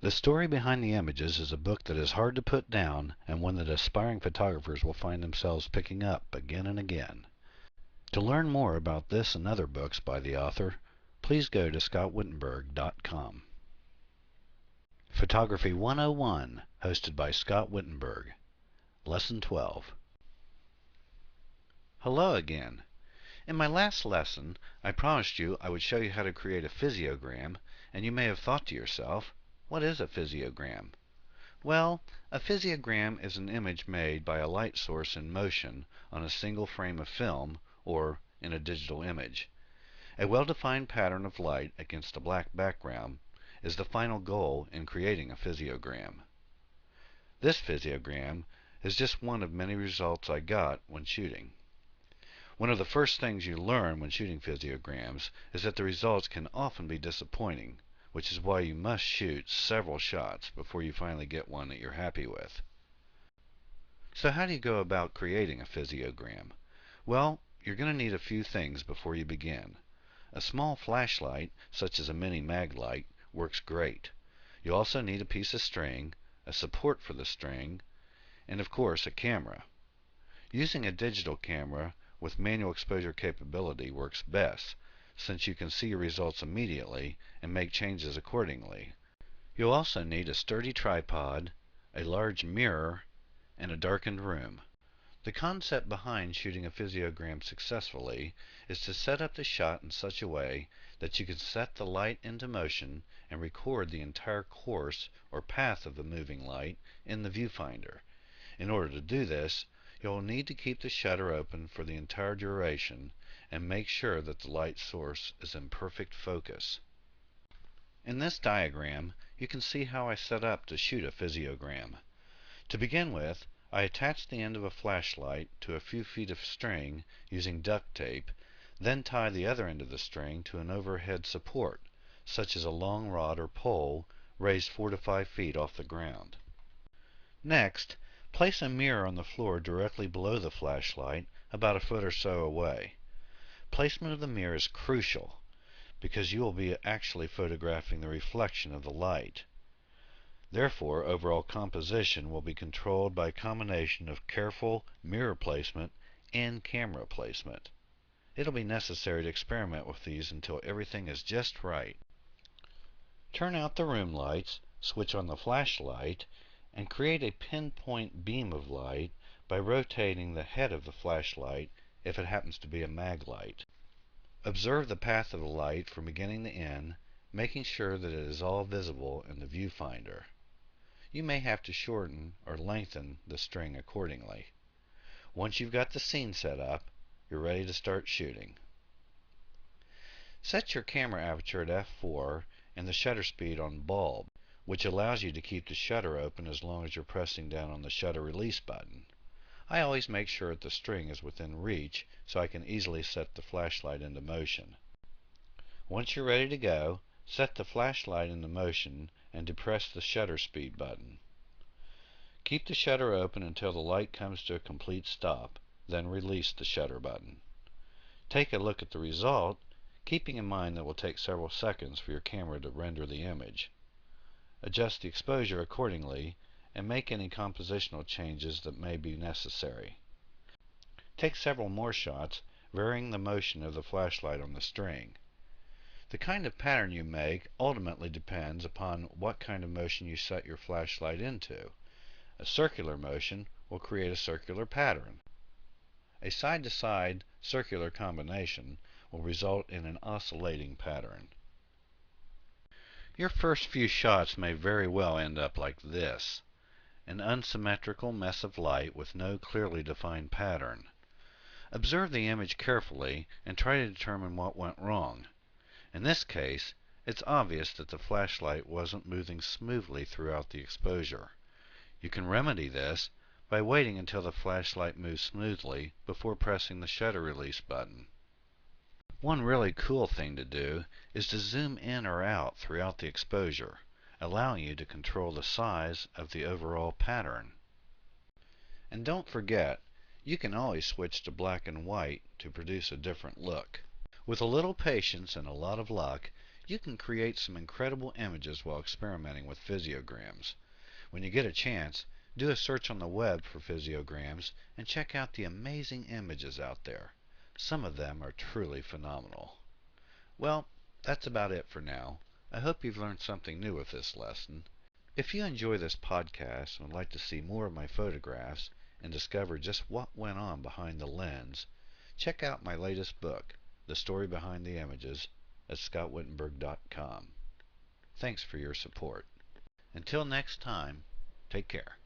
The Story Behind the Images is a book that is hard to put down and one that aspiring photographers will find themselves picking up again and again. To learn more about this and other books by the author, please go to scottwittenberg.com. Photography 101, hosted by Scott Wittenberg. Lesson 12. Hello again. In my last lesson, I promised you I would show you how to create a physiogram, and you may have thought to yourself, what is a physiogram? Well, a physiogram is an image made by a light source in motion on a single frame of film, or in a digital image. A well-defined pattern of light against a black background is the final goal in creating a physiogram. This physiogram is just one of many results I got when shooting. One of the first things you learn when shooting physiograms is that the results can often be disappointing, which is why you must shoot several shots before you finally get one that you're happy with. So how do you go about creating a physiogram? Well, you're going to need a few things before you begin. A small flashlight, such as a mini mag light, works great. You also need a piece of string, a support for the string, and of course a camera. Using a digital camera with manual exposure capability works best, since you can see your results immediately and make changes accordingly. You'll also need a sturdy tripod, a large mirror, and a darkened room. The concept behind shooting a physiogram successfully is to set up the shot in such a way that you can set the light into motion and record the entire course or path of the moving light in the viewfinder. In order to do this, you'll need to keep the shutter open for the entire duration and make sure that the light source is in perfect focus. In this diagram, you can see how I set up to shoot a physiogram. To begin with, I attach the end of a flashlight to a few feet of string using duct tape, then tie the other end of the string to an overhead support, such as a long rod or pole raised 4 to 5 feet off the ground. Next, place a mirror on the floor directly below the flashlight, about a foot or so away. Placement of the mirror is crucial because you will be actually photographing the reflection of the light. Therefore, overall composition will be controlled by a combination of careful mirror placement and camera placement. It'll be necessary to experiment with these until everything is just right. Turn out the room lights, switch on the flashlight, and create a pinpoint beam of light by rotating the head of the flashlight if it happens to be a mag light. Observe the path of the light from beginning to end, making sure that it is all visible in the viewfinder. You may have to shorten or lengthen the string accordingly. Once you've got the scene set up, you're ready to start shooting. Set your camera aperture at f4 and the shutter speed on bulb, which allows you to keep the shutter open as long as you're pressing down on the shutter release button. I always make sure that the string is within reach so I can easily set the flashlight into motion. Once you're ready to go, set the flashlight into motion and depress the shutter speed button. Keep the shutter open until the light comes to a complete stop, then release the shutter button. Take a look at the result, keeping in mind that it will take several seconds for your camera to render the image. Adjust the exposure accordingly and make any compositional changes that may be necessary. Take several more shots, varying the motion of the flashlight on the string. The kind of pattern you make ultimately depends upon what kind of motion you set your flashlight into. A circular motion will create a circular pattern. A side-to-side circular combination will result in an oscillating pattern. Your first few shots may very well end up like this, an unsymmetrical mess of light with no clearly defined pattern. Observe the image carefully and try to determine what went wrong. In this case, it's obvious that the flashlight wasn't moving smoothly throughout the exposure. You can remedy this by waiting until the flashlight moves smoothly before pressing the shutter release button. One really cool thing to do is to zoom in or out throughout the exposure, allowing you to control the size of the overall pattern. And don't forget, you can always switch to black and white to produce a different look. With a little patience and a lot of luck, You can create some incredible images while experimenting with physiograms. When you get a chance, do a search on the web for physiograms and check out the amazing images out there. Some of them are truly phenomenal. Well, that's about it for now. I hope you've learned something new with this lesson. If you enjoy this podcast and would like to see more of my photographs and discover just what went on behind the lens, check out my latest book, The Story Behind the Images, at scottwittenberg.com. Thanks for your support. Until next time, take care.